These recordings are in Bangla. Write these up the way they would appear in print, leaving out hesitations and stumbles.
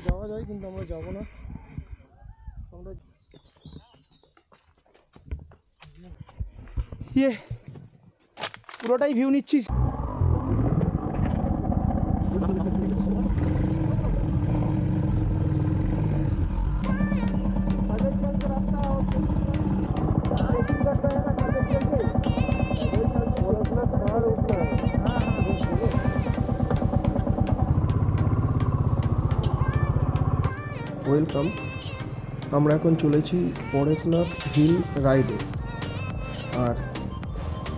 যাওয়া যায়, কিন্তু আমরা যাব না। আমরা পুরোটাই ভিউ নিচ্ছি। ওয়েলকাম। আমরা এখন চলেছি পরেশনাথ হিল রাইডে। আর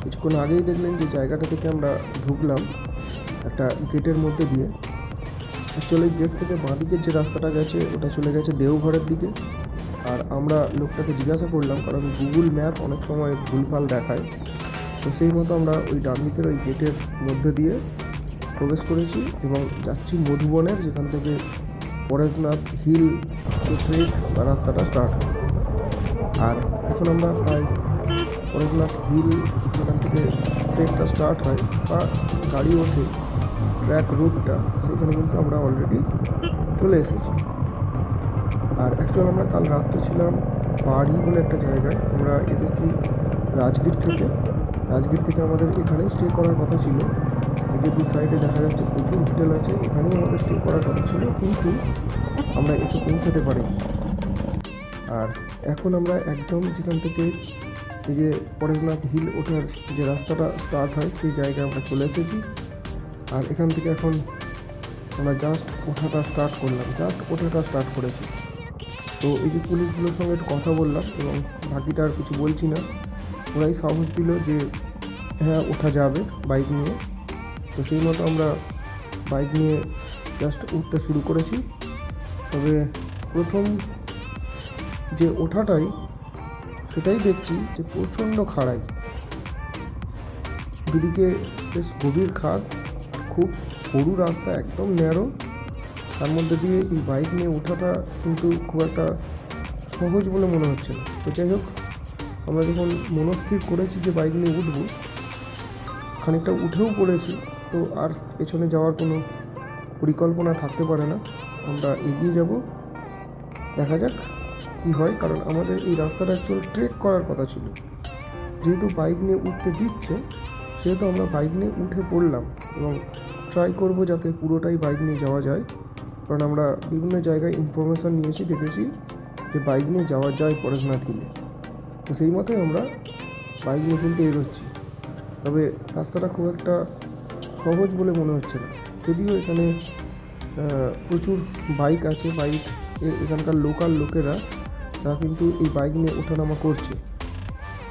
কিছুক্ষণ আগেই দেখলেন যে জায়গাটা থেকে আমরা ঢুকলাম একটা গেটের মধ্যে দিয়ে। অ্যাকচুয়ালি গেট থেকে বাঁদিকের যে রাস্তাটা গেছে ওটা চলে গেছে দেওঘরের দিকে। আর আমরা লোকটাকে জিজ্ঞাসা করলাম, কারণ গুগল ম্যাপ অনেক সময় ভুলভাল দেখায়, তো সেই মতো আমরা ওই ডান দিকের ওই গেটের মধ্যে দিয়ে প্রবেশ করেছি এবং যাচ্ছি মধুবনের, যেখান থেকে পরেশনাথ হিল যে ট্রেক বা রাস্তাটা স্টার্ট হয়। আর এখন আমরা প্রায় পরেশনাথ হিল যেখান থেকে ট্রেকটা স্টার্ট হয় বা গাড়ি ওঠে ট্র্যাক রুটটা, সেইখানে কিন্তু আমরা অলরেডি চলে এসেছি। আর অ্যাকচুয়ালি আমরা কাল রাত্রে ছিলাম বাড়ি বলে একটা জায়গায়। আমরা এসেছি রাজগীর থেকে। রাজগীর থেকে আমাদের এখানেই স্টে করার কথা ছিল। এদের দু সাইডে দেখা যাচ্ছে প্রচুর হোটেল আছে, এখানেই আমাদের স্টে করার কথা ছিল, কিন্তু আমরা এসে পৌঁছাতে পারিনি। আর এখন আমরা একদম যেখান থেকে এই যে পরেশনাথ হিল ওঠার যে রাস্তাটা স্টার্ট হয় সেই জায়গায় আমরা চলে এসেছি। আর এখান থেকে এখন আমরা জাস্ট ওঠাটা স্টার্ট করেছি। তো এই যে পুলিশগুলোর সঙ্গে একটু কথা বললাম এবং বাকিটা আর কিছু বলছি না। ওরাই সাহস দিল যে হ্যাঁ ওঠা যাবে বাইক নিয়ে। তো সেই মতো আমরা বাইক নিয়ে জাস্ট উঠতে শুরু করেছি। তবে প্রথম যে ওঠাটাই সেটাই দেখছি যে প্রচণ্ড খাড়াই, দুদিকে বেশ গভীর খাদ, খুব সরু রাস্তা, একদম ন্যারো। তার মধ্যে দিয়ে এই বাইক নিয়ে ওঠাটা কিন্তু খুব একটা সহজ বলে মনে হচ্ছে না। তো যাই হোক, আমরা যখন মনস্থির করেছি যে বাইক নিয়ে উঠব, খানিকটা উঠেও পড়েছি, তো আর পেছনে যাওয়ার কোনো পরিকল্পনা থাকতে পারে না। আমরা এগিয়ে যাব, দেখা যাক কী হয়। কারণ আমাদের এই রাস্তাটা অ্যাকচুয়ালি ট্রেক করার কথা ছিল, যেহেতু বাইক নিয়ে উঠতে দিচ্ছে সেহেতু আমরা বাইক নিয়ে উঠে পড়লাম এবং ট্রাই করব যাতে পুরোটাই বাইক নিয়ে যাওয়া যায়। কারণ আমরা বিভিন্ন জায়গায় ইনফরমেশান নিয়েছি, দেখেছি যে বাইক নিয়ে যাওয়া যায় পরেশনাথ হিলে। তো সেই মতোই আমরা বাইক নিয়ে কিন্তু এগোচ্ছি। তবে রাস্তাটা খুব একটা সহজ বলে মনে হচ্ছে না, যদিও এখানে প্রচুর বাইক আছে। এখানকার লোকাল লোকেরা তারা কিন্তু এই বাইক নিয়ে ওঠানামা করছে।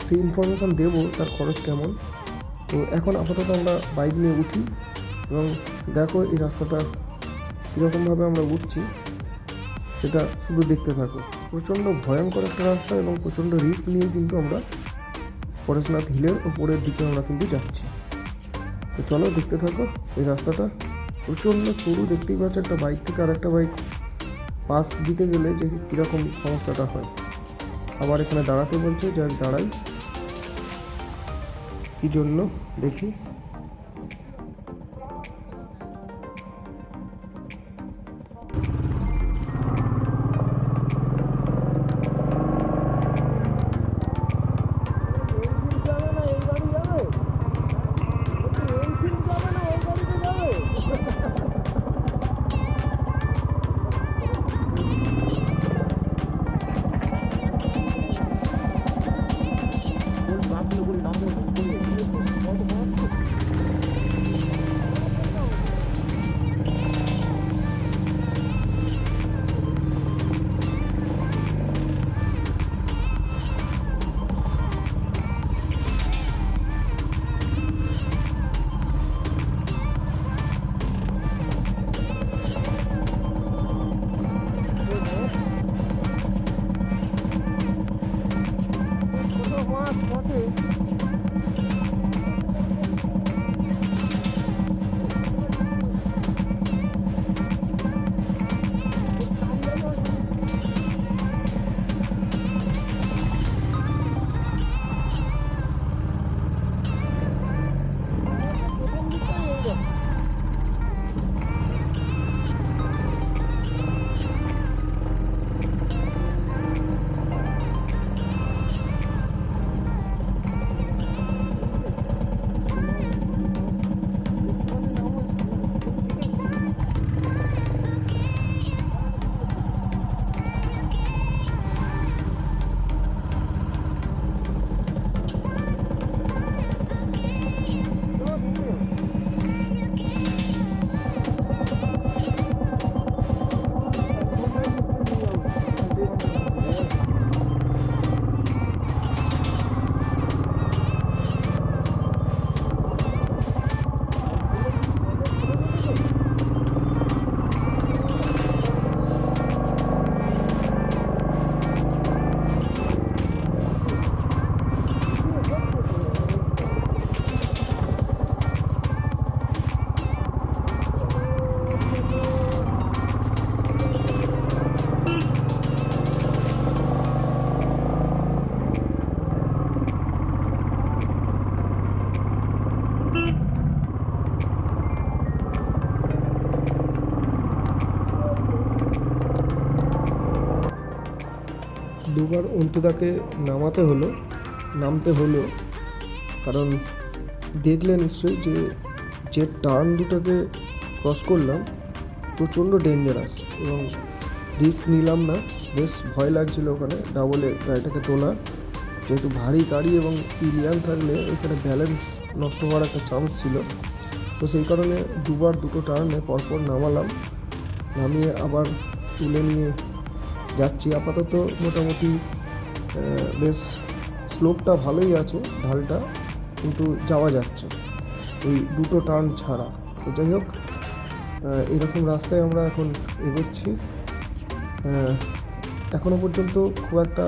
সেই ইনফরমেশান দেবো তার খরচ কেমন। তো এখন আপাতত আমরা বাইক নিয়ে উঠি এবং দেখো এই রাস্তাটা কীরকমভাবে আমরা উঠছি সেটা শুধু দেখতে থাকো। প্রচণ্ড ভয়ঙ্কর একটা রাস্তা এবং প্রচণ্ড রিস্ক নিয়ে কিন্তু আমরা পরেশনাথ হিলের ওপরের দিকে আমরা কিন্তু যাচ্ছি। তো চলো দেখতে থাকো। এই রাস্তাটা প্রচণ্ড সরু, দেখতেই পাচ্ছ একটা বাইক থেকে আরেকটা বাইক পাস দিতে গেলে যে কীরকম সমস্যাটা হয়। আবার এখানে দাঁড়াতে বলছে, যাক দাঁড়াই, কী জন্য দেখি। অন্তুদাকে নামতে হলো, কারণ দেখলে নিশ্চয়ই যে টার্ন দুটোকে ক্রস করলাম প্রচণ্ড ডেঞ্জারাস, এবং রিস্ক নিলাম না। বেশ ভয় লাগছিল ওখানে ডাবলে গাড়িটাকে তোলা, যেহেতু ভারী গাড়ি এবং পিলিয়ান থাকলে ওইখানে ব্যালেন্স নষ্ট হওয়ার একটা চান্স ছিল। তো সেই কারণে দুটো টার্নে পরপর নামিয়ে আবার তুলে নিয়ে যাচ্ছি। আপাতত মোটামুটি বেশ স্লোপটা ভালোই আছে, ঢালটা, কিন্তু যাওয়া যাচ্ছে ওই দুটো টার্ন ছাড়া। তো যাই হোক, এরকম রাস্তায় আমরা এখন এগোচ্ছি। এখনও পর্যন্ত খুব একটা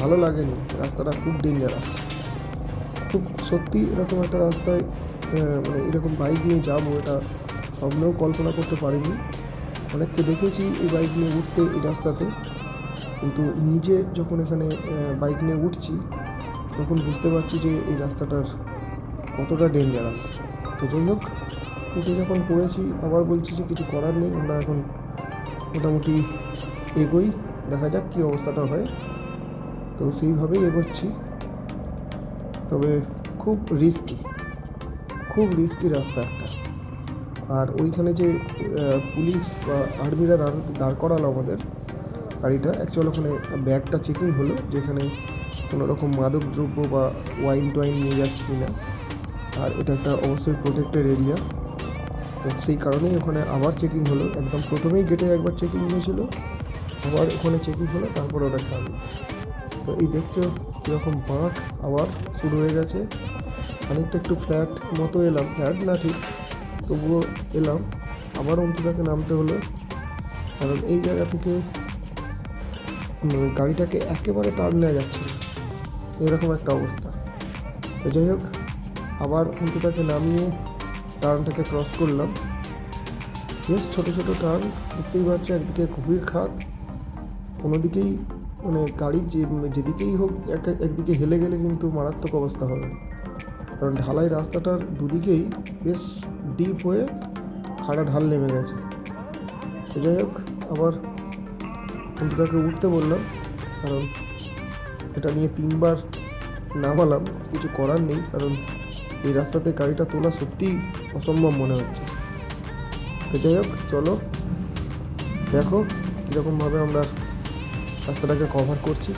ভালো লাগেনি, রাস্তাটা খুব ডেঞ্জারাস, খুব সত্যি এরকম একটা রাস্তায় এরকম বাইক নিয়ে যাবো এটা স্বপ্নেও কল্পনা করতে পারিনি। অনেককে দেখেছি এই বাইক নিয়ে উঠতে এই রাস্তাতে, কিন্তু নিজে যখন এখানে বাইক নিয়ে উঠছি তখন বুঝতে পারছি যে এই রাস্তাটার কতটা ডেঞ্জারাস। তো যাই হোক, উঠে যখন পড়েছি আবার বলছি যে কিছু করার নেই, আমরা এখন মোটামুটি এগোই, দেখা যাক কী অবস্থাটা হয়। তো সেইভাবেই এগোচ্ছি, তবে খুব রিস্কি রাস্তা একটা। আর ওইখানে যে পুলিশ বা আর্মিরা দাঁড় করালো আমাদের গাড়িটা, অ্যাকচুয়ালি ওখানে ব্যাগটা চেকিং হলো, যেখানে কোনো রকম মাদক দ্রব্য বা ওয়াইন নিয়ে যাচ্ছে কি না। আর এটা একটা অবশ্যই প্রোটেক্টেড এরিয়া, তো সেই কারণেই ওখানে আবার চেকিং হলো। একদম প্রথমেই গেটে একবার চেকিং হয়েছিল, আবার ওখানে চেকিং হলো, তারপরে ওটা ছাড়লো। তো এই দেখছো কীরকম বাঁক আবার শুরু হয়ে গেছে। খানিকটা একটু ফ্ল্যাট মতো এলাম, ফ্ল্যাট না ঠিক, তবুও এলাম। আবার অন্তুদাকে নামতে হলো, কারণ এই জায়গা থেকে গাড়িটাকে একেবারে টার্ন নেওয়া যাচ্ছে না, এরকম একটা অবস্থা। তো যাই হোক, আবার অন্তুদাকে নামিয়ে টার্নটাকে ক্রস করলাম। বেশ ছোটো টার্ন, দেখতেই পাচ্ছি একদিকে গভীর খাদ, কোনো দিকেই গাড়ির যেদিকেই হোক একদিকে হেলে গেলে কিন্তু মারাত্মক অবস্থা হবে, কারণ ঢালাই রাস্তাটার দুদিকেই বেশ ডিপ হয়ে খাড়া ঢাল নেমে গেছে। তো যাই হোক, আবার অন্তুদাকে উঠতে বললাম, কারণ এটা নিয়ে 3বার নামালাম, কিছু করার নেই, কারণ এই রাস্তাতে গাড়িটা তোলা সত্যিই অসম্ভব মনে হচ্ছে। তো যাই হোক, চলো দেখো কীরকমভাবে আমরা রাস্তাটাকে কভার করছি।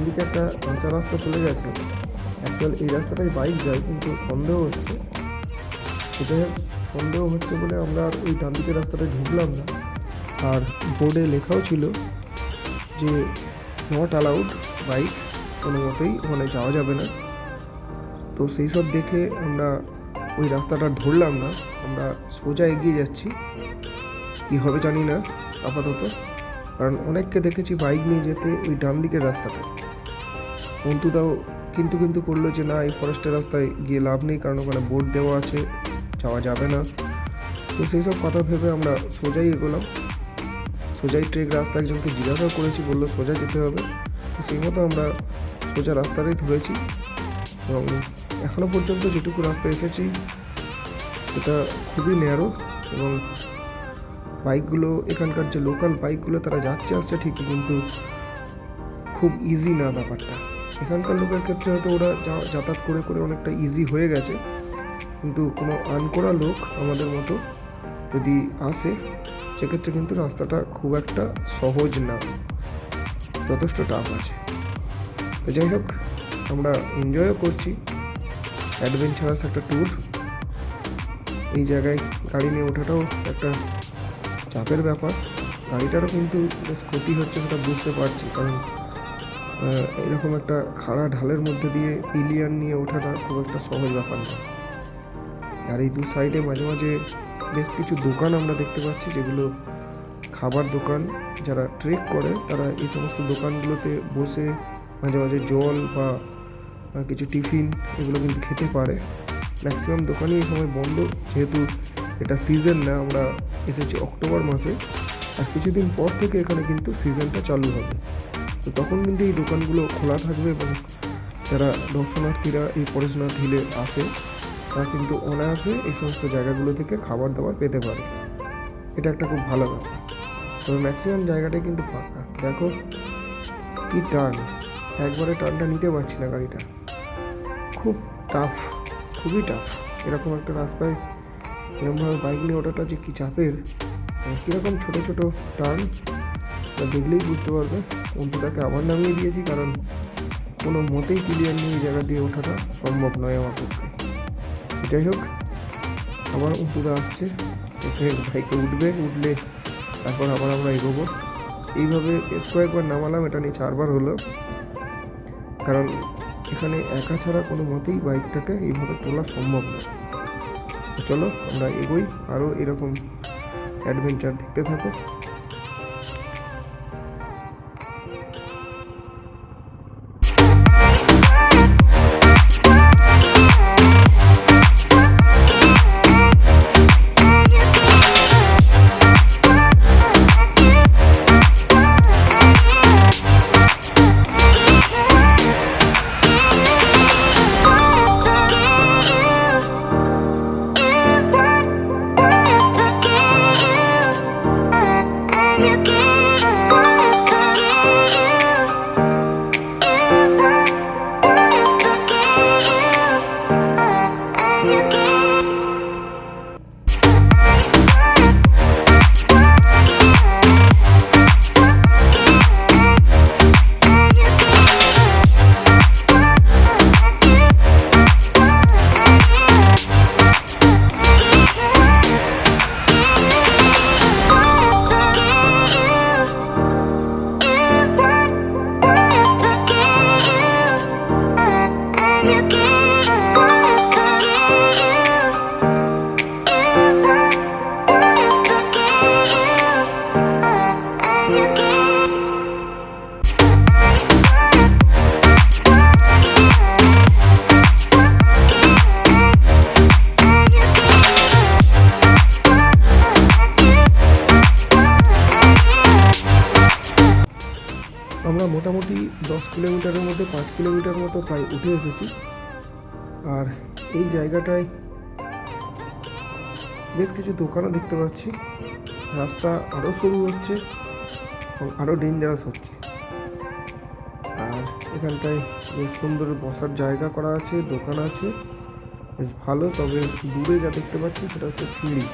দিকে একটা কাঁচা রাস্তা চলে গেছে। অ্যাকচুয়াল এই রাস্তাটাই বাইক যায়, কিন্তু সন্দেহ হচ্ছে, সেটা সন্দেহ হচ্ছে বলে আমরা আর ওই ডান দিকের রাস্তাটায় ঢুকলাম না। আর বোর্ডে লেখাও ছিল যে নট অ্যালাউড বাইক, কোনো মতেই ওখানে যাওয়া যাবে না। তো সেই সব দেখে আমরা ওই রাস্তাটা ধরলাম না, আমরা সোজা এগিয়ে যাচ্ছি। কী হবে জানি না আপাতত, কারণ অনেককে দেখেছি বাইক নিয়ে যেতে ওই ডান দিকের রাস্তাটা। অন্তুদাও কিন্তু করলো যে না, এই ফরেস্টের রাস্তায় গিয়ে লাভ নেই, কারণ ওখানে বোর্ড দেওয়া আছে, যাওয়া যাবে না। তো সেই সব কথা ভেবে আমরা সোজাই এগোলাম। সোজাই ট্রেক রাস্তা, একজনকে জিজ্ঞাসাও করেছি, বললো সোজা যেতে হবে। তো সেই মতো আমরা সোজা রাস্তাটাই ধরেছি এবং এখনও পর্যন্ত যেটুকু রাস্তা এসেছি সেটা খুবই ন্যারো এবং বাইকগুলো, এখানকার যে লোকাল বাইকগুলো তারা যাচ্ছে আসছে ঠিকই, কিন্তু খুব ইজি না ব্যাপারটা। এখানকার লোকের ক্ষেত্রে হয়তো ওরা যাতায়াত করে করে অনেকটা ইজি হয়ে গেছে, কিন্তু কোনো আনকরা লোক আমাদের মতো যদি আসে সেক্ষেত্রে কিন্তু রাস্তাটা খুব একটা সহজ না, যথেষ্ট টাফ আছে। তো যাই হোক, আমরা এনজয়ও করছি, অ্যাডভেঞ্চারাস একটা ট্যুর। এই জায়গায় গাড়ি নিয়ে ওঠাটাও একটা চাপের ব্যাপার। গাড়িটারও কিন্তু বেশ ক্ষতি হচ্ছে, সেটা বুঝতে পারছি, কারণ এরকম একটা খাড়া ঢালের মধ্যে দিয়ে পিলিয়ান নিয়ে ওঠাটা খুব একটা সহজ ব্যাপার না। আর এই দু সাইডে মাঝে মাঝে বেশ কিছু দোকান আমরা দেখতে পাচ্ছি, যেগুলো খাবার দোকান। যারা ট্রেক করে তারা এই সমস্ত দোকানগুলোতে বসে মাঝে মাঝে জল বা কিছু টিফিন এগুলো কিন্তু খেতে পারে। ম্যাক্সিমাম দোকানই এই সময় বন্ধ, যেহেতু এটা সিজন না। আমরা এসেছি অক্টোবর মাসে, আর কিছুদিন পর থেকে এখানে কিন্তু সিজনটা চালু হবে। তো তখন কিন্তু এই দোকানগুলো খোলা থাকবে এবং যারা দর্শনার্থীরা এই পরেশনাথ হিলে আসে তারা কিন্তু অনায়াসে এই সমস্ত জায়গাগুলো থেকে খাবার দাবার পেতে পারে। এটা একটা খুব ভালো ব্যাপার। তবে ম্যাক্সিমাম জায়গাটাই কিন্তু ফাঁকা। দেখো কি টার্ন, একবারে টার্নটা নিতে পারছি না গাড়িটা, খুব টাফ, খুবই টাফ। এরকম একটা রাস্তায় এরকমভাবে বাইক নিয়ে ওঠাটা যে কী চাপের, কীরকম ছোটো ছোটো টার্ন দেখলেই বুঝতে পারবে। অন্তুটাকে আবার নামিয়ে দিয়েছি, কারণ কোনো মতেই ক্লিয়ার নিয়ে এই জায়গা দিয়ে ওঠাটা সম্ভব নয় আমার পক্ষে। যাই হোক, আবার অন্তুটা আসছে, এসে বাইকে উঠলে তারপর আবার আমরা এগোবো। এইভাবে বেশ কয়েকবার নামালাম, এটা নিয়ে 4 বার হলো, কারণ এখানে একা ছাড়া কোনো মতেই বাইকটাকে এইভাবে তোলা সম্ভব না। চলো আমরা এগোই, আরও এরকম অ্যাডভেঞ্চার দেখতে থাকো। আমরা মোটামুটি 10 কিলোমিটারের মধ্যে 5 কিলোমিটার মতো প্রায় উঠে এসেছি। আর এই জায়গাটায় বেশ কিছু দোকানও দেখতে পাচ্ছি। রাস্তা আরও সরু হচ্ছে এবং আরও ডেঞ্জারাস হচ্ছে। আর এখানটায় বেশ সুন্দর বসার জায়গা করা আছে, দোকান আছে, বেশ ভালো। তবে দূরে যা দেখতে পাচ্ছি সেটা হচ্ছে সিঁড়ি,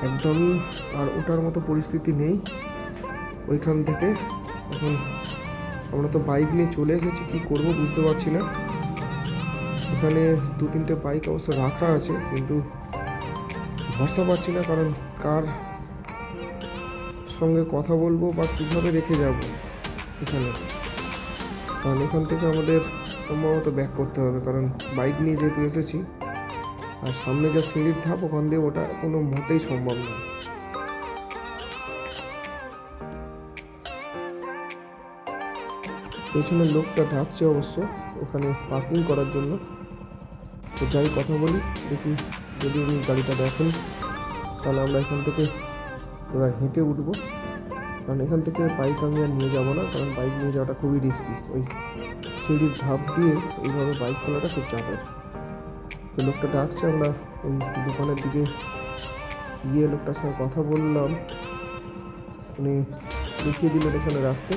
একদমই আর ওঠার মতো পরিস্থিতি নেই ওইখান থেকে। এখন আমরা তো বাইক নিয়ে চলে এসেছি, কি করব বুঝতে পারছি না। এখানে 2-3টে বাইক অবশ্য রাখা আছে, কিন্তু ভরসা পাচ্ছি না, কারণ কার সঙ্গে কথা বলবো বা কীভাবে রেখে যাব এখানে। কারণ এখান থেকে আমাদের সম্ভবত ব্যাক করতে হবে, কারণ বাইক নিয়ে যেহেতু এসেছি। আর সামনে যা সিঁড়ির ধাপ, ওখান দিয়ে ওটা কোনো মোটেই সম্ভব না। পেছনের লোকটা ডাকছে অবশ্য ওখানে পার্কিং করার জন্য। তো যাই কথা বলি, দেখি যদি উনি গাড়িটা দেখেন তাহলে আমরা এখান থেকে এবার হেঁটে উঠবো। কারণ এখান থেকে বাইক আমি আর নিয়ে যাবো না, কারণ বাইক নিয়ে যাওয়াটা খুবই রিস্কি। ওই সিঁড়ির ধাপ দিয়ে এইভাবে বাইক তোলাটা খুব চাপের। তো লোকটা ডাকছে, আমরা ওই দোকানের দিকে গিয়ে লোকটার সঙ্গে কথা বললাম। উনি দেখিয়ে দিলেন এখানে রাখতে,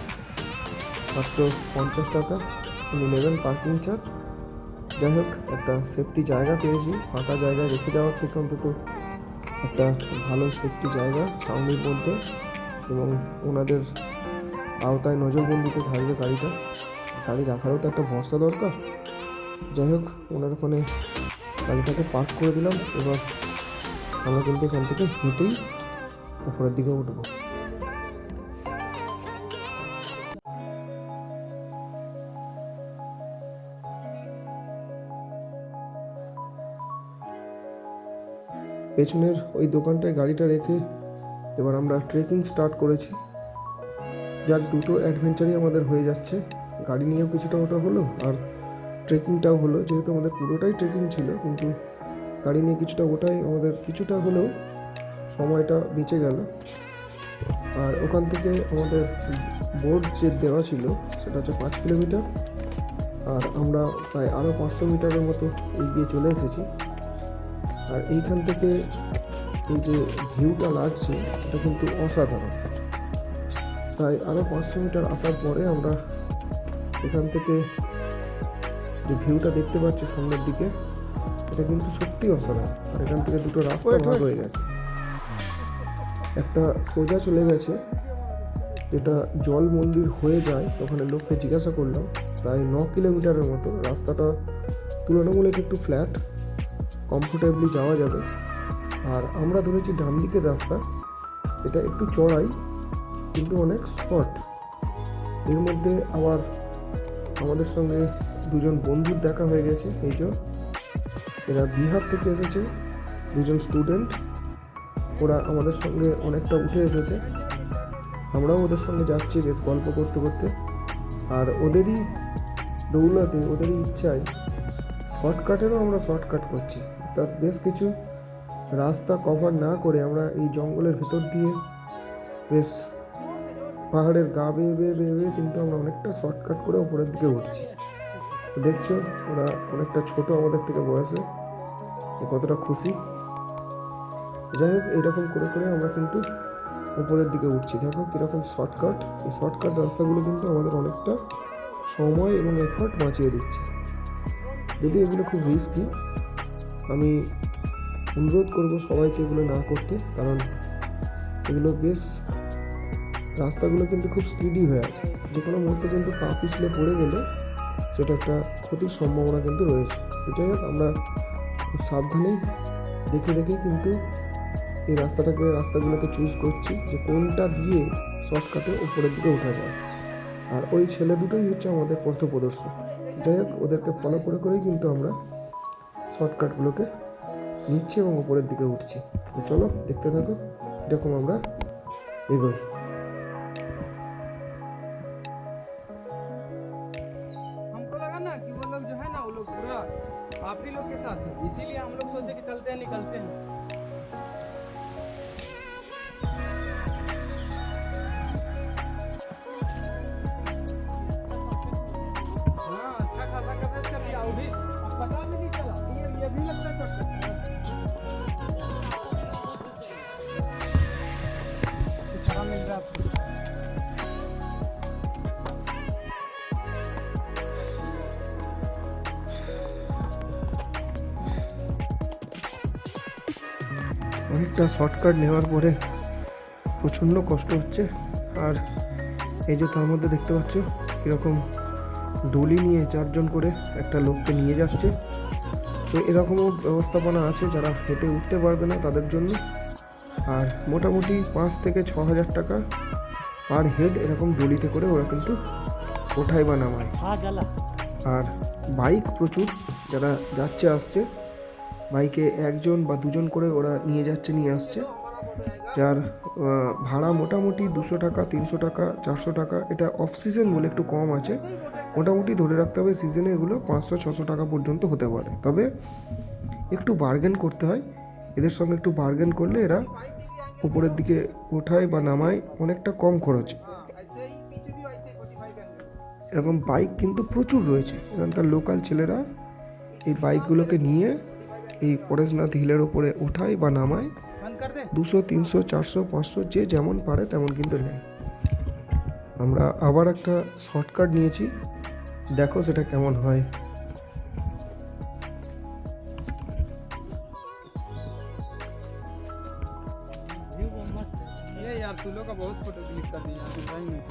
মাত্র 50 টাকা উনি নেবেন পার্কিং চার্জ। যাই হোক, একটা সেফটি জায়গা পেয়েছি, ফাঁকা জায়গায় রেখে যাওয়ার থেকে অন্তত একটা ভালো সেফটি জায়গা ছাউনির মধ্যে, এবং ওনাদের আওতায় নজরবন্দিতে থাকবে গাড়িটা। গাড়ি রাখারও তো একটা ভরসা দরকার। যাই হোক, ওনার ওখানে গাড়িটাকে পার্ক করে দিলাম। এবার আমরা কিন্তু এখান থেকে হেঁটেই উপরের দিকে উঠবো। পেছনের ওই দোকানটায় গাড়িটা রেখে এবার আমরা ট্রেকিং স্টার্ট করেছি। যার দুটো অ্যাডভেঞ্চারই আমাদের হয়ে যাচ্ছে, গাড়ি নিয়েও কিছুটা ওটা হলো আর ট্রেকিংটাও হলো। যেহেতু আমাদের পুরোটাই ট্রেকিং ছিল, কিন্তু গাড়ি নিয়ে কিছুটা ওটাই আমাদের কিছুটা হলেও সময়টা বেঁচে গেল। আর ওখান থেকে আমাদের বোর্ড যে দেওয়া ছিল সেটা হচ্ছে 5 কিলোমিটার, আর আমরা প্রায় আরও 500 মিটারের মতো এগিয়ে চলে এসেছি। আর এইখান থেকে এই যে ভিউটা লাগছে সেটা কিন্তু অসাধারণ। তাই আরও 500 মিটার আসার পরে আমরা এখান থেকে যে ভিউটা দেখতে পাচ্ছি সামনের দিকে, এটা কিন্তু সত্যি অসাধারণ। আর এখান থেকে দুটো রাস্তা ভাগ হয়ে গেছে, একটা সোজা চলে গেছে যেটা জল মন্দির হয়ে যায়। ওখানে লোককে জিজ্ঞাসা করলাম, প্রায় 9 কিলোমিটারের মতো। রাস্তাটা তুলনামূলক একটু ফ্ল্যাট, কমফোর্টেবলি যাওয়া যাবে। আর আমরা ধরেছি ডান দিকের রাস্তা, এটা একটু চড়াই কিন্তু অনেক শর্ট। এর মধ্যে আবার আমাদের সঙ্গে দুজন বন্ধুর দেখা হয়ে গেছে। এই যে এরা বিহার থেকে এসেছে, দুজন স্টুডেন্ট। ওরা আমাদের সঙ্গে অনেকটা উঠে এসেছে, আমরাও ওদের সঙ্গে যাচ্ছি বেশ গল্প করতে করতে। আর ওদেরই দৌলতে, ওদেরই ইচ্ছায় শর্টকাটেরও আমরা শর্টকাট করছি। অর্থাৎ বেশ কিছু রাস্তা কভার না করে আমরা এই জঙ্গলের ভেতর দিয়ে বেশ পাহাড়ের গা বেয়ে বেয়ে বেয়ে বেয়ে কিন্তু আমরা অনেকটা শর্টকাট করে উপরের দিকে উঠছি। দেখছো ওরা অনেকটা ছোট আমাদের থেকে বয়সে, কতটা খুশি। যাই হোক, এইরকম করে করে আমরা কিন্তু উপরের দিকে উঠছি। দেখো কীরকম শর্টকাট। এই শর্টকাট রাস্তাগুলো কিন্তু আমাদের অনেকটা সময় এবং এফোর্ট বাঁচিয়ে দিচ্ছে। যদি এগুলো খুব রিস্কি, আমি অনুরোধ করব সবাইকে এগুলো না করতে, কারণ এগুলো বেশ রাস্তাগুলো কিন্তু খুব স্পিডি হয়ে আছে। যে কোনো মুহূর্তে কিন্তু পা পিছলে পড়ে গেলে সেটা একটা ক্ষতির সম্ভাবনা কিন্তু রয়েছে। তো যাই হোক, আমরা খুব সাবধানেই দেখে দেখে কিন্তু এই রাস্তাগুলোকে চুজ করছি যে কোনটা দিয়ে শর্টকাটে উপরের দিকে ওঠা যায়। আর ওই ছেলে দুটোই হচ্ছে আমাদের পথপ্রদর্শক। যাই হোক, ওদেরকে ফলো করে করেই কিন্তু আমরা শর্টকাটগুলোকে নিচ্ছি এবং উপরের দিকে উঠছি। তো চলো দেখতে থাকো এরকম আমরা এগোই। हमको लगा ना कि वो लोग जो है ना, वो लोग पूरा आप ही लोग के साथ है, इसीलिए हम लोग सोचे कि चलते हैं, निकलते हैं। हाँ, अच्छा खासा कवरेज कर लिया। वो भी अब पता भी नहीं चला। ये भी लगता है शॉर्टकट। अच्छा मिल रहा है आपको। অনেকটা শর্টকাট নেওয়ার পরে প্রচণ্ড কষ্ট হচ্ছে। আর এই যে তার মধ্যে দেখতে পাচ্ছ এরকম ডলি নিয়ে 4 জন করে একটা লোককে নিয়ে যাচ্ছে। তো এরকমও ব্যবস্থাপনা আছে যারা হেঁটে উঠতে পারবে না তাদের জন্য। আর মোটামুটি 5 থেকে 6 হাজার টাকা পার হেড এরকম ডলিতে করে ওরা কিন্তু ওঠায় বা নামায়। আর বাইক প্রচুর, যারা যাচ্ছে আসছে বাইকে 1 জন বা 2 জন করে ওরা নিয়ে যাচ্ছে নিয়ে আসছে, যার ভাড়া মোটামুটি 200 টাকা, 300 টাকা, 400 টাকা। এটা অফ সিজন বলে একটু কম আছে, মোটামুটি ধরে রাখতে হবে সিজনে এগুলো 500-600 টাকা পর্যন্ত হতে পারে। তবে একটু বার্গেন করতে হয়, এদের সঙ্গে একটু বার্গেন করলে এরা উপরের দিকে ওঠায় বা নামায় অনেকটা কম খরচে। এরকম বাইক কিন্তু প্রচুর রয়েছে, এখানকার লোকাল ছেলেরা এই বাইকগুলোকে নিয়ে এই পরেশনাথ হিলের ওপরে ওঠায় বা নামায়। 200, 300, 400, 500 যে যেমন পারে তেমন কিন্তু নেয়। আমরা আবার একটা শর্টকাট নিয়েছি, দেখো সেটা কেমন হয়। ये यार तू लोग का बहुत फोटो क्लिक कर दिया यार, भाई में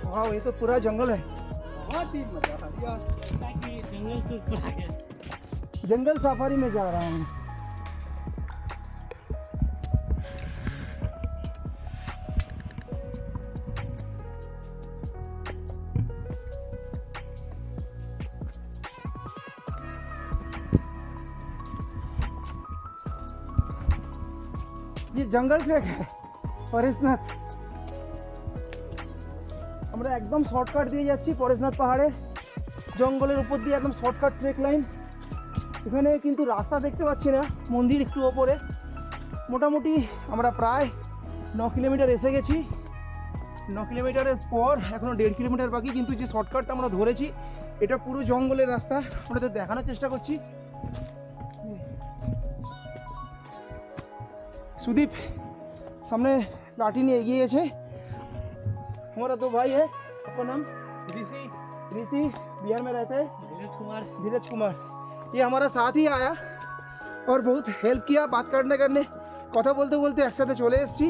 वाह, ये तो पूरा जंगल है। बहुत ही मजा आ गया। जंगल सफारी में जा रहा हूँ। ये जंगल ट्रैक है পরেশনাথ। আমরা একদম শর্টকাট দিয়ে যাচ্ছি পরেশনাথ পাহাড়ে, জঙ্গলের উপর দিয়ে একদম শর্টকাট ট্রেক লাইন। এখানে কিন্তু রাস্তা দেখতে পাচ্ছি না, মন্দির একটু ওপরে। মোটামুটি আমরা প্রায় 9 কিলোমিটার এসে গেছি। 9 কিলোমিটারের পর এখনও 1.5 কিলোমিটার বাকি, কিন্তু যে শর্টকাটটা আমরা ধরেছি এটা পুরো জঙ্গলের রাস্তা, আমরা তো দেখানোর চেষ্টা করছি। सुदीप सामने लाठी ने एगिए गए। हमारा 2 भाई है, आपका नाम? ऋषि बिहार में रहते हैं। धीरज कुमार ये हमारा साथ ही आया और बहुत हेल्प किया। बात करने কথা বলতে বলতে একসাথে চলে এসেছি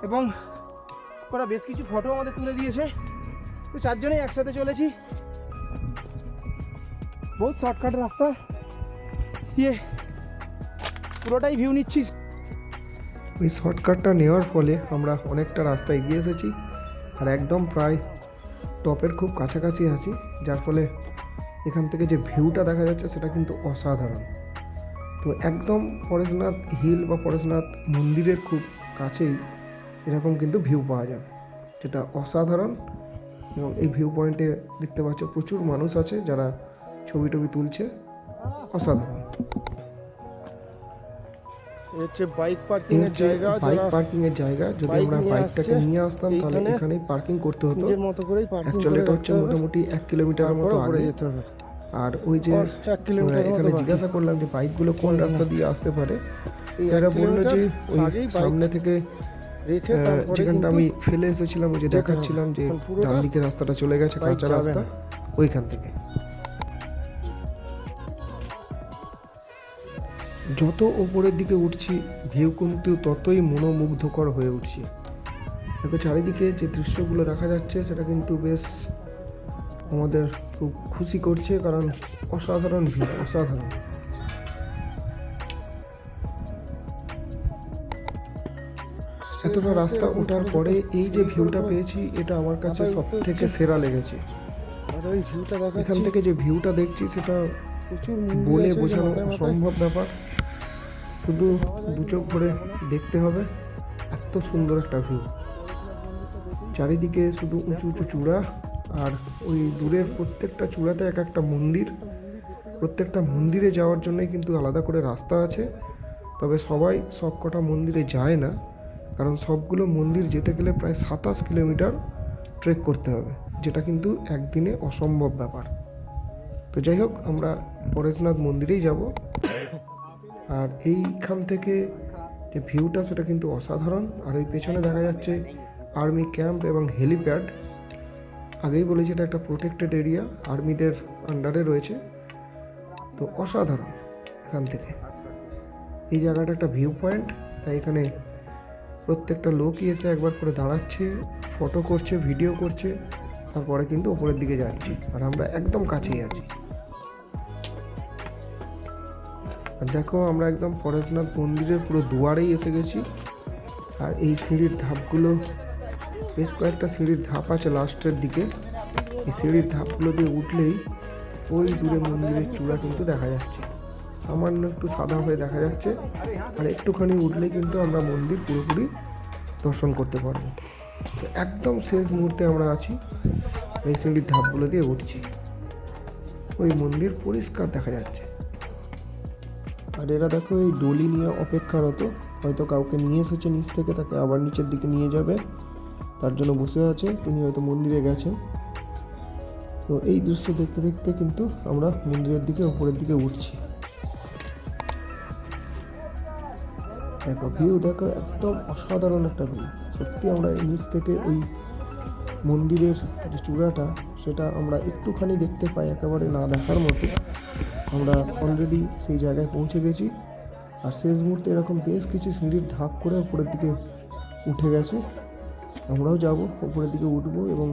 এবং ওরা বেশ কিছু ফটো আমাদের তুলে দিয়েছে। তো 4 জনেই একসাথে চলেছি। बहुत শর্টকাট রাস্তা, ये পুরোটাই ভিউ নিচ্ছি। ওই শর্টকাটটা নেওয়ার ফলে আমরা অনেকটা রাস্তা এগিয়ে এসেছি আর একদম প্রায় টপের খুব কাছাকাছি আছি, যার ফলে এখান থেকে যে ভিউটা দেখা যাচ্ছে সেটা কিন্তু অসাধারণ। তো একদম পরেশনাথ হিল বা পরেশনাথ মন্দিরের খুব কাছেই এরকম কিন্তু ভিউ পাওয়া যাবে, যেটা অসাধারণ। এবং এই ভিউ পয়েন্টে দেখতে পাচ্ছ প্রচুর মানুষ আছে যারা ছবি টবি তুলছে, অসাধারণ। হচ্ছে বাইক পার্কিং এর জায়গা, বাইক পার্কিং এর জায়গা। যদি আমরা বাইকটাকে নিয়ে আসতাম তাহলে এখানেই পার্কিং করতে হতো। নিজের মতো করেই পার্কিং অ্যাকচুয়ালি এটা হচ্ছে মোটামুটি 1 কিলোমিটারের মতো আগে যেতে হবে। আর ওই যে 1 কিলোমিটার এখানে জিজ্ঞাসা করলাম যে বাইকগুলো কোন রাস্তা দিয়ে আসতে পারে, এরা বললো যে ওই সামনে থেকে রেখে যেখানটা আমি ফেলে এসেছিলাম ওই যে দেখাচ্ছিলাম যে ডান দিকে রাস্তাটা চলে গেছে কাঁচা রাস্তা, ওইখান থেকে। যত ওপরের দিকে উঠছি ভিউ কিন্তু ততই মনোমুগ্ধকর হয়ে উঠছে। দেখো চারিদিকে যে দৃশ্যগুলো দেখা যাচ্ছে সেটা কিন্তু বেশ আমাদের খুব খুশি করছে, কারণ অসাধারণ ভিউ, অসাধারণ। এতটা রাস্তা ওঠার পরে এই যে ভিউটা পেয়েছি এটা আমার কাছে সব থেকে সেরা লেগেছে। আর ওই ভিউটা দেখা এখান থেকে যে ভিউটা দেখছি সেটা প্রচুর বলে বোঝানো অসম্ভব ব্যাপার, শুধু 2 চোখ ভরে দেখতে হবে। এত সুন্দর একটা ভিউ, চারিদিকে শুধু উঁচু উঁচু চূড়া আর ওই দূরের প্রত্যেকটা চূড়াতে এক একটা মন্দির। প্রত্যেকটা মন্দিরে যাওয়ার জন্যই কিন্তু আলাদা করে রাস্তা আছে, তবে সবাই সব কটা মন্দিরে যায় না, কারণ সবগুলো মন্দির যেতে গেলে প্রায় 27 কিলোমিটার ট্রেক করতে হবে, যেটা কিন্তু একদিনে অসম্ভব ব্যাপার। তো যাই হোক, আমরা পরেশনাথ মন্দিরেই যাব। আর এইখান থেকে যে ভিউটা সেটা কিন্তু অসাধারণ। আর ওই পেছনে দেখা যাচ্ছে আর্মি ক্যাম্প এবং হেলিপ্যাড। আগেই বলেছি এটা একটা প্রোটেক্টেড এরিয়া, আর্মিদের আন্ডারে রয়েছে। তো অসাধারণ এখান থেকে এই জায়গাটা একটা ভিউ পয়েন্ট, তাই এখানে প্রত্যেকটা লোকই এসে একবার করে দাঁড়াচ্ছে, ফটো করছে, ভিডিও করছে, তারপরে কিন্তু ওপরের দিকে যাচ্ছি। আর আমরা একদম কাছেই আছি। আর দেখো আমরা একদম পরেশনাথ মন্দিরের পুরো দুয়ারেই এসে গেছি। আর এই সিঁড়ির ধাপগুলো, বেশ কয়েকটা সিঁড়ির ধাপ আছে লাস্টের দিকে। এই সিঁড়ির ধাপগুলো দিয়ে উঠলেই ওই দূরে মন্দিরের চূড়া কিন্তু দেখা যাচ্ছে, সামান্য একটু সাদা হয়ে দেখা যাচ্ছে। আর একটুখানি উঠলেই কিন্তু আমরা মন্দির পুরোপুরি দর্শন করতে পারবো। তো একদম শেষ মুহূর্তে আমরা আছি, এই সিঁড়ির ধাপগুলো দিয়ে উঠছি। ওই মন্দির পরিষ্কার দেখা যাচ্ছে। আর এরা দেখো এই ডলি নিয়ে অপেক্ষারত, হয়তো কাউকে নিয়ে এসেছে নিচ থেকে, তাকে আবার নিচের দিকে নিয়ে যাবে, তার জন্য বসে আছে। তিনি হয়তো মন্দিরে গেছেন। তো এই দৃশ্য দেখতে দেখতে কিন্তু আমরা মন্দিরের দিকে, উপরের দিকে উঠছি। দেখো ভিউ দেখো, একদম অসাধারণ একটা ভিউ। সত্যি আমরা এই নিচ থেকে ওই মন্দিরের যে চূড়াটা, সেটা আমরা একটুখানি দেখতে পাই, একেবারে না দেখার মতো। আমরা অলরেডি সেই জায়গায় পৌঁছে গেছি। আর শেষ মুহূর্তে এরকম বেশ কিছু সিঁড়ির ধাপ করে উপরের দিকে উঠে গেছে। আমরাও যাব, উপরের দিকে উঠবো এবং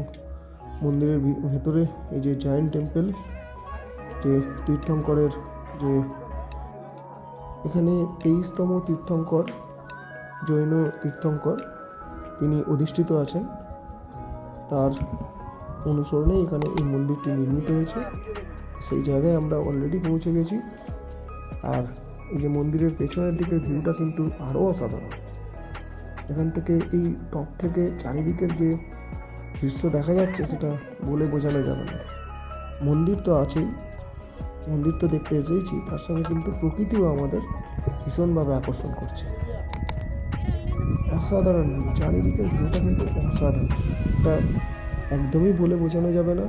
মন্দিরের ভেতরে এই যে জায়েন্ট টেম্পল, যে তীর্থঙ্করের, যে এখানে 23তম তীর্থঙ্কর, জৈন তীর্থঙ্কর, তিনি অধিষ্ঠিত আছেন। তার অনুসরণেই এখানে এই মন্দিরটি নির্মিত হয়েছে। সেই জায়গায় আমরা অলরেডি পৌঁছে গেছি। আর এই যে মন্দিরের পেছনের দিকের ভিউটা কিন্তু আরও অসাধারণ। এখান থেকে এই টপ থেকে চারিদিকের যে দৃশ্য দেখা যাচ্ছে, সেটা বলে বোঝানো যাবে না। মন্দির তো আছেই, মন্দির তো দেখতে এসেইছি, তার সঙ্গে কিন্তু প্রকৃতিও আমাদের ভীষণভাবে আকর্ষণ করছে। অসাধারণ ভিউ, চারিদিকের ভিউটা কিন্তু অসাধারণ। এটা একদমই বলে বোঝানো যাবে না।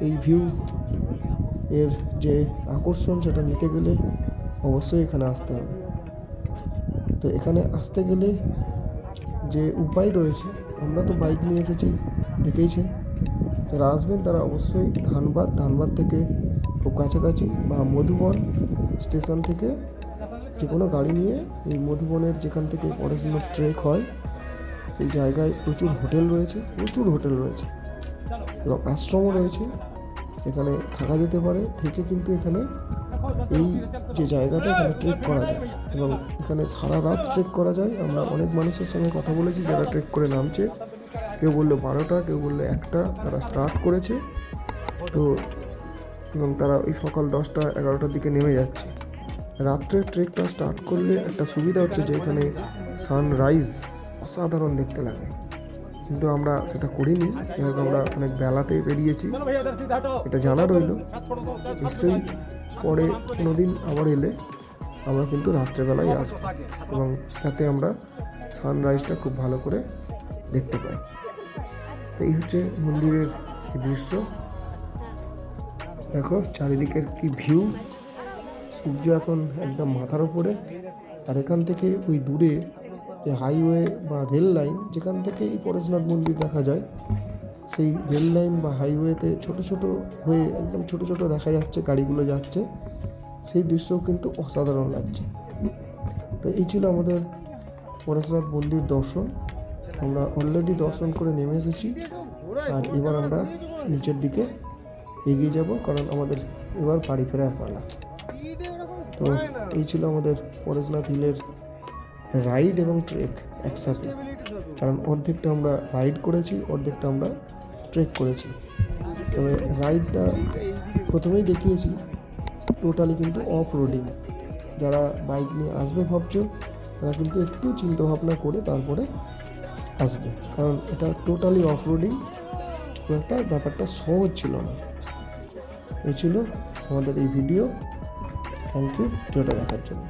এই ভিউ এর যে আকর্ষণ, সেটা নিতে গেলে অবশ্যই এখানে আসতে হবে। তো এখানে আসতে গেলে যে উপায় রয়েছে, আমরা তো বাইক নিয়ে এসেছি দেখেইছেন। যারা আসবেন তারা অবশ্যই ধানবাদ থেকে খুব কাছাকাছি, বা মধুবন স্টেশন থেকে যে কোনো গাড়ি নিয়ে এই মধুবনের, যেখান থেকে পরেশনাথ ট্রেক হয়, সেই জায়গায় প্রচুর হোটেল রয়েছে এবং আশ্রমও রয়েছে, এখানে থাকা যেতে পারে। থেকে কিন্তু এখানে এই যে জায়গাটা, এখানে ট্রেক করা যায় এবং এখানে সারা রাত ট্রেক করা যায়। আমরা অনেক মানুষের সঙ্গে কথা বলেছি যারা ট্রেক করে নামছে। কেউ বললো 12টা, কেউ বললো 1টা তারা স্টার্ট করেছে। তো এবং তারা ওই সকাল 10টা 11টার দিকে নেমে যাচ্ছে। রাত্রে ট্রেকটা স্টার্ট করলে একটা সুবিধা হচ্ছে যে এখানে সানরাইজ অসাধারণ দেখতে লাগে, কিন্তু আমরা সেটা করিনি। যেহেতু আমরা অনেক বেলাতে বেরিয়েছি, এটা জানা রইল। নিশ্চয়ই পরে কোনোদিন আবার এলে আমরা কিন্তু রাত্রেবেলায় আসবো, এবং যাতে আমরা সানরাইজটা খুব ভালো করে দেখতে পাই। এই হচ্ছে মন্দিরের দৃশ্য। দেখো চারিদিকের কি ভিউ, সূর্য এখন একদম মাথার উপরে। আর এখান থেকে ওই দূরে যে হাইওয়ে বা রেল লাইন, যেখান থেকে এই পরেশনাথ মন্দির দেখা যায়, সেই রেল লাইন বা হাইওয়েতে ছোট ছোট হয়ে একদম ছোট ছোট দেখা যাচ্ছে গাড়িগুলো যাচ্ছে। সেই দৃশ্যও কিন্তু অসাধারণ লাগছে। তো এই ছিল আমাদের পরেশনাথ মন্দির দর্শন। আমরা অলরেডি দর্শন করে নেমে এসেছি। আর এবার আমরা নিচের দিকে এগিয়ে যাব, কারণ আমাদের এবার বাড়ি ফেরার পালা। তো এই ছিল আমাদের পরেশনাথ হিলের রাইড এবং ট্রেক একসাথে, কারণ অর্ধেকটা আমরা রাইড করেছি, অর্ধেকটা আমরা ট্রেক করেছি। তবে রাইডটা প্রথমেই দেখিয়েছি, টোটালি কিন্তু অফ রোডিং। যারা বাইক নিয়ে আসবে ভাবছো, তারা কিন্তু একটু চিন্তাভাবনা করে তারপরে আসবে, কারণ এটা টোটালি অফ রোডিং। খুব একটা ব্যাপারটা সহজ ছিল না। এই ছিল আমাদের এই ভিডিও। থ্যাংক ইউ ভিডিওটা দেখার জন্য।